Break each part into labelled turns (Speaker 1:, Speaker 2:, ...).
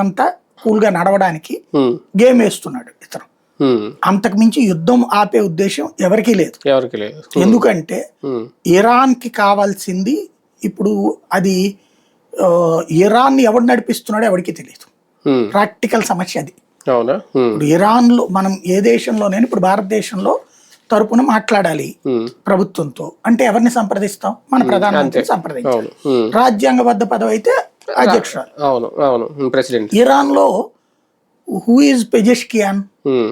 Speaker 1: అంతా కూల్ గా నడవడానికి గేమ్ వేస్తున్నాడు ఇతను. అంతకు మించి యుద్ధం ఆపే ఉద్దేశం ఎవరికీ లేదు. ఎందుకంటే ఇరాన్ కి కావాల్సింది ఇప్పుడు అది ఇరాన్ ని ఎవడు నడిపిస్తున్నాడో ఎవరికి తెలియదు. ప్రాక్టికల్ సమస్య అది. ఇప్పుడు ఇరాన్ లో మనం ఏ దేశంలోనైనా ఇప్పుడు భారతదేశంలో తరపున మాట్లాడాలి ప్రభుత్వంతో అంటే ఎవరిని సంప్రదిస్తాం? మన ప్రధానమంత్రిని సంప్రదించాలి. రాజ్యాంగబద్ధ పదవి అయితే అధ్యక్షురాలు. ఇరాన్ లో హూ ఈజ్ పెజెష్కియాన్,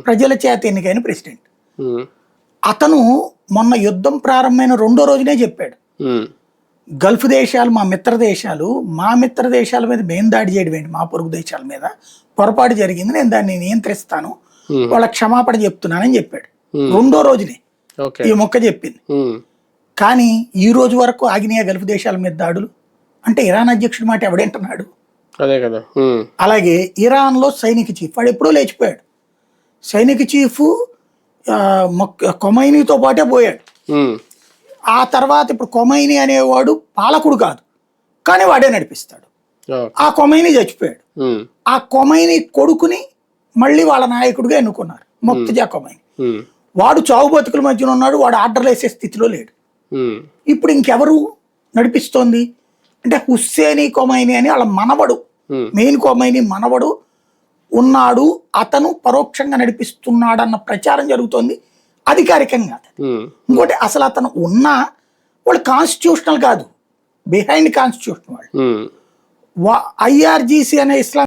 Speaker 1: ప్రజల చేత ఎన్నికైన ప్రెసిడెంట్. అతను మొన్న యుద్ధం ప్రారంభమైన 2వ రోజునే చెప్పాడు, గల్ఫ్ దేశాలు మా మిత్ర దేశాల మీద మేం దాడి చేయడం ఏంటి, మా పొరుగు దేశాల మీద పొరపాటు జరిగింది, నేను దాన్ని నియంత్రిస్తాను, వాళ్ళ క్షమాపణ చెప్తున్నానని చెప్పాడు. 2వ రోజునే ఈ మొక్క చెప్పింది. కానీ ఈ రోజు వరకు ఆగినాయా గల్ఫ్ దేశాల మీద దాడులు? అంటే ఇరాన్ అధ్యక్షుడి మాట ఎవడేంటున్నాడు?
Speaker 2: అదే కదా.
Speaker 1: అలాగే ఇరాన్ లో సైనిక చీఫ్ వాడు ఎప్పుడో లేచిపోయాడు. సైనిక చీఫ్ ఖొమైనీతో పాటే పోయాడు. ఆ తర్వాత ఇప్పుడు ఖొమైనీ అనేవాడు పాలకుడు కాదు, కానీ వాడే నడిపిస్తాడు. ఆ ఖొమైనీ చచ్చిపోయాడు. ఆ ఖొమైనీ కొడుకుని మళ్ళీ వాళ్ళ నాయకుడిగా ఎన్నుకున్నారు, ముక్తజా ఖొమైనీ. వాడు చావు బతుకుల మధ్యన ఉన్నాడు, వాడు ఆర్డర్లు వేసే స్థితిలో లేడు. ఇప్పుడు ఇంకెవరు నడిపిస్తోంది అంటే హుస్సేనీ ఖొమైనీ అని వాళ్ళ మనవడు, మెయిన్ ఖొమైనీ మనవడు ఉన్నాడు, అతను పరోక్షంగా నడిపిస్తున్నాడన్న ప్రచారం జరుగుతోంది, అధికారికంగా. ఇంకోటి అసలు అతను ఉన్నా వాళ్ళు కాన్స్టిట్యూషనల్ కాదు, బిహైండ్ కాన్స్టిట్యూషన్ వాళ్ళు. IRGC అనే ఇస్లాం